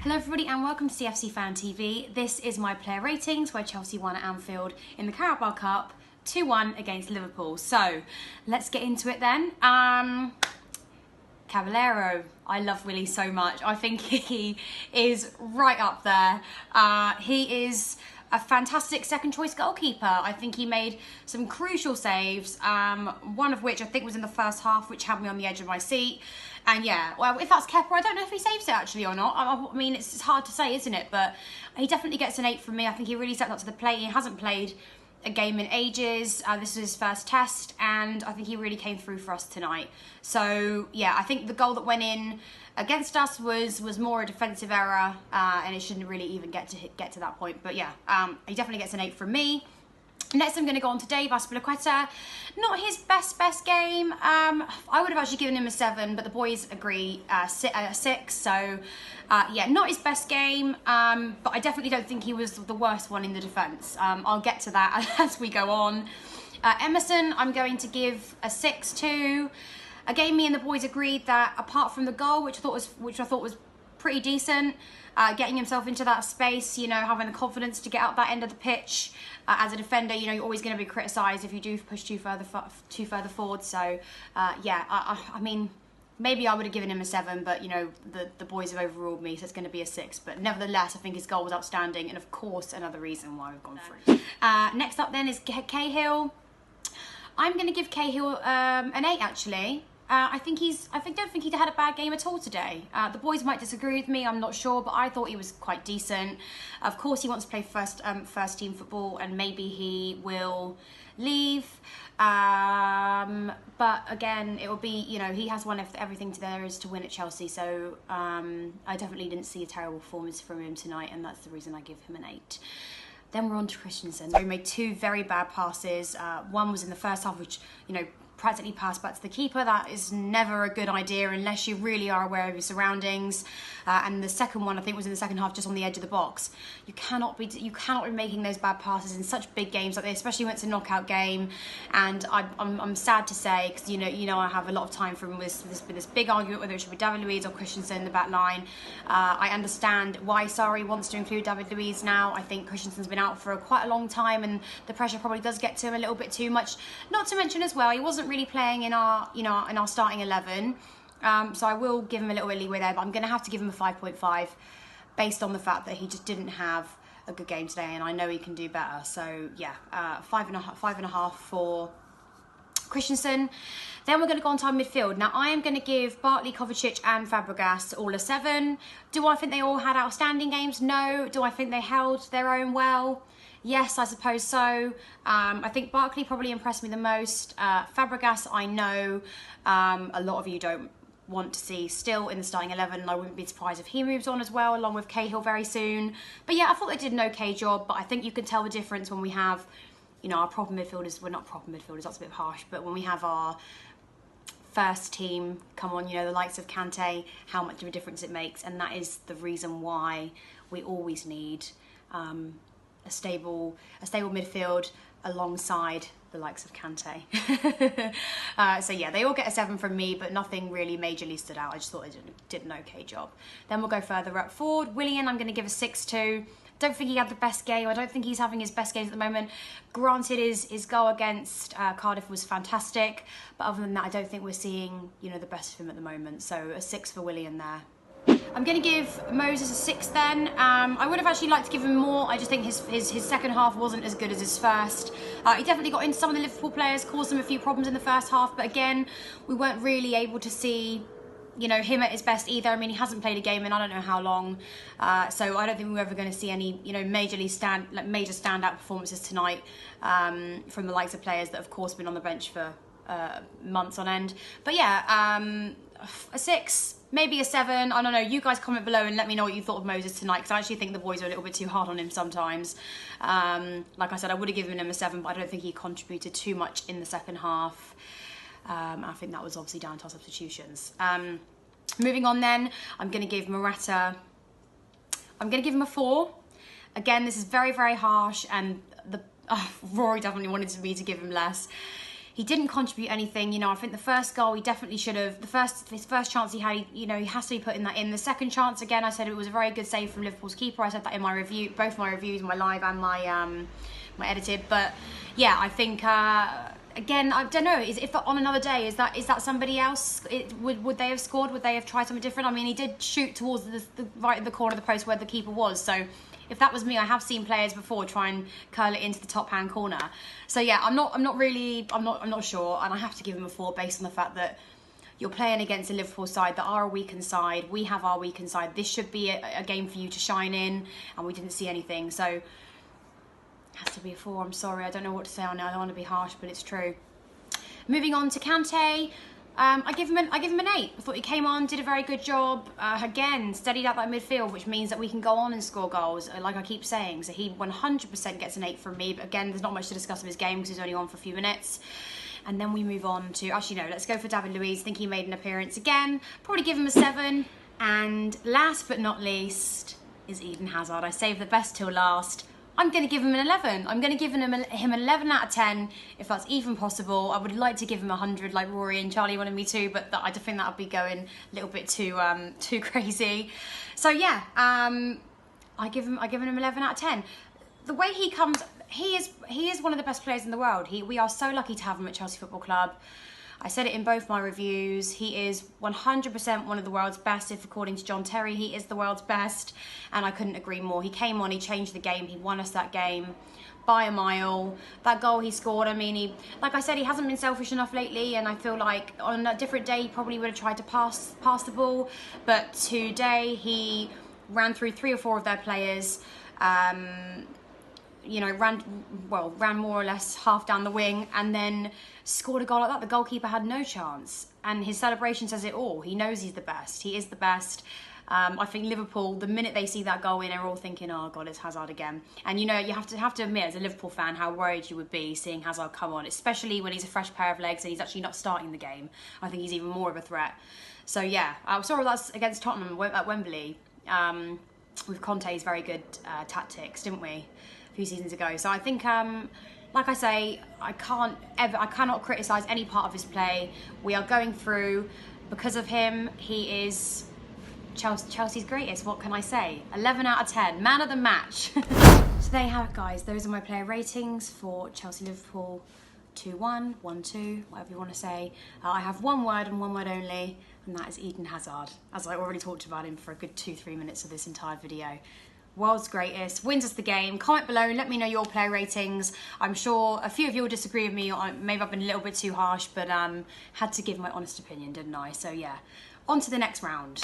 Hello everybody and welcome to CFC Fan TV. This is my player ratings where Chelsea won at Anfield in the Carabao Cup 2-1 against Liverpool. So let's get into it then. Caballero, I love Willie so much. I think he is right up there. He is a fantastic second choice goalkeeper. I think he made some crucial saves, one of which I think was in the first half, which had me on the edge of my seat. And yeah, well, if that's Kepa, I don't know if he saves it actually or not. I mean, it's hard to say, isn't it? But he definitely gets an 8 from me. I think he really stepped up to the plate. He hasn't played a game in ages. This is his first test, and I think he really came through for us tonight. So yeah, I think the goal that went in against us was more a defensive error, and it shouldn't really even get to that point. But yeah, he definitely gets an 8 from me. Next, I'm going to go on to Dave Azpilicueta. Not his best game. I would have actually given him a 7, but the boys agree 6. So yeah, not his best game, but I definitely don't think he was the worst one in the defence. I'll get to that as we go on. Emerson, I'm going to give a 6 to. Again, me and the boys agreed that apart from the goal, which I thought was pretty decent, getting himself into that space, you know, having the confidence to get out that end of the pitch. As a defender, you know, you're always going to be criticised if you do push too further forward. So, yeah, I mean, maybe I would have given him a 7, but, you know, the boys have overruled me, so it's going to be a 6. But nevertheless, I think his goal was outstanding, and of course, another reason why we've gone through. Next up then is Cahill. I'm going to give Cahill an 8, actually. I don't think he had a bad game at all today. The boys might disagree with me, I'm not sure, but I thought he was quite decent. Of course, he wants to play first team football, and maybe he will leave. But again, it will be, you know, he has won everything there is to win at Chelsea. So I definitely didn't see a terrible performance from him tonight, and that's the reason I give him an 8. Then we're on to Christensen. We made 2 very bad passes. One was in the first half, which, you know, practically passed back to the keeper. That is never a good idea unless you really are aware of your surroundings. And the second one, I think, was in the second half, just on the edge of the box. You cannot be making those bad passes in such big games like this, especially when it's a knockout game. And I'm sad to say, because you know I have a lot of time from this big argument whether it should be David Luiz or Christensen in the back line. I understand why Sarri wants to include David Luiz now. I think Christensen's been out for quite a long time, and the pressure probably does get to him a little bit too much. Not to mention as well, he wasn't really playing in our starting 11. So I will give him a little bit of leeway there, but I'm going to have to give him a 5.5 based on the fact that he just didn't have a good game today, and I know he can do better. So yeah, 5.5 for Christensen. Then we're going to go on to our midfield. Now I am going to give Bartley, Kovacic and Fabregas all a 7. Do I think they all had outstanding games? No. Do I think they held their own well? Yes, I suppose so. I think Barkley probably impressed me the most. Fabregas, I know a lot of you don't want to see still in the starting 11, and I wouldn't be surprised if he moves on as well, along with Cahill very soon. But yeah, I thought they did an okay job, but I think you can tell the difference when we have, you know, our proper midfielders. Well, not proper midfielders, that's a bit harsh, but when we have our first team come on, you know, the likes of Kante, how much of a difference it makes. And that is the reason why we always need a stable midfield alongside the likes of Kante. So yeah, they all get a 7 from me, but nothing really majorly stood out. I just thought they did an okay job. Then we'll go further up forward. Willian, I'm going to give a 6 to. Don't think he had the best game. I don't think he's having his best games at the moment. Granted, his goal against Cardiff was fantastic, but other than that, I don't think we're seeing, you know, the best of him at the moment. So a 6 for Willian there. I'm going to give Moses a 6 then. I would have actually liked to give him more. I just think his second half wasn't as good as his first. He definitely got into some of the Liverpool players, caused them a few problems in the first half, but again, we weren't really able to see, you know, him at his best either. I mean, he hasn't played a game in I don't know how long, so I don't think we're ever going to see any, you know, major standout performances tonight from the likes of players that, of course, been on the bench for months on end. But yeah, a 6. Maybe a 7. I don't know. You guys comment below and let me know what you thought of Moses tonight, because I actually think the boys are a little bit too hard on him sometimes. Like I said, I would have given him a 7, but I don't think he contributed too much in the second half. I think that was obviously down to our substitutions. Moving on then, I'm going to give Morata, I'm going to give him a 4. Again, this is very, very harsh, and Rory definitely wanted me to give him less. he didn't contribute anything. You know, I think the first goal he definitely should have. His first chance he had, you know, he has to be putting that in. The second chance, again, I said it was a very good save from Liverpool's keeper. I said that in my review, both my reviews, my live and my edited. But yeah, I think again, I don't know. If on another day, is that somebody else? Would they have scored? Would they have tried something different? I mean, he did shoot towards the right of the corner of the post where the keeper was. So if that was me, I have seen players before try and curl it into the top hand corner. So yeah, I'm not sure, and I have to give him a 4 based on the fact that you're playing against a Liverpool side that are a weakened side. We have our weakened side. This should be a game for you to shine in, and we didn't see anything. So it has to be a 4. I'm sorry, I don't know what to say on it. I don't want to be harsh, but it's true. Moving on to Kante. I give him an 8. I thought he came on, did a very good job. Again, steadied out that midfield, which means that we can go on and score goals, like I keep saying. So he 100% gets an 8 from me. But again, there's not much to discuss of his game because he's only on for a few minutes. And then we move on to, actually no, let's go for David Luiz. I think he made an appearance again. Probably give him a 7. And last but not least is Eden Hazard. I saved the best till last. I'm going to give him an 11. I'm going to give him an 11 out of 10, if that's even possible. I would like to give him 100 like Rory and Charlie wanted me to, but I think that would be going a little bit too crazy. So yeah, I give him an 11 out of 10. The way he comes, he is one of the best players in the world. We are so lucky to have him at Chelsea Football Club. I said it in both my reviews. He is 100% one of the world's best. If according to John Terry, he is the world's best. And I couldn't agree more. He came on, he changed the game. He won us that game by a mile. That goal he scored, I mean, like I said, he hasn't been selfish enough lately. And I feel like on a different day, he probably would have tried to pass the ball. But today, he ran through 3 or 4 of their players. You know, ran more or less half down the wing and then scored a goal like that. The goalkeeper had no chance, and his celebration says it all. He knows he's the best. He is the best. I think Liverpool, the minute they see that goal in, they're all thinking, oh God, it's Hazard again. And you know, you have to admit as a Liverpool fan how worried you would be seeing Hazard come on, especially when he's a fresh pair of legs and he's actually not starting the game. I think he's even more of a threat. So yeah, I saw that's against Tottenham at Wembley with Conte's very good tactics, didn't we? Few seasons ago. So I think like I say, I cannot criticise any part of his play. We are going through because of him. He is Chelsea's greatest. What can I say? 11 out of 10, man of the match. So there you have it, guys. Those are my player ratings for Chelsea Liverpool. 2-1, 1-2, whatever you want to say. I have one word and one word only, and that is Eden Hazard, as I already talked about him for a good 2-3 minutes of this entire video. World's greatest, wins us the game. Comment below, let me know your player ratings. I'm sure a few of you will disagree with me, or maybe I've been a little bit too harsh, but had to give my honest opinion, didn't I? So yeah, on to the next round.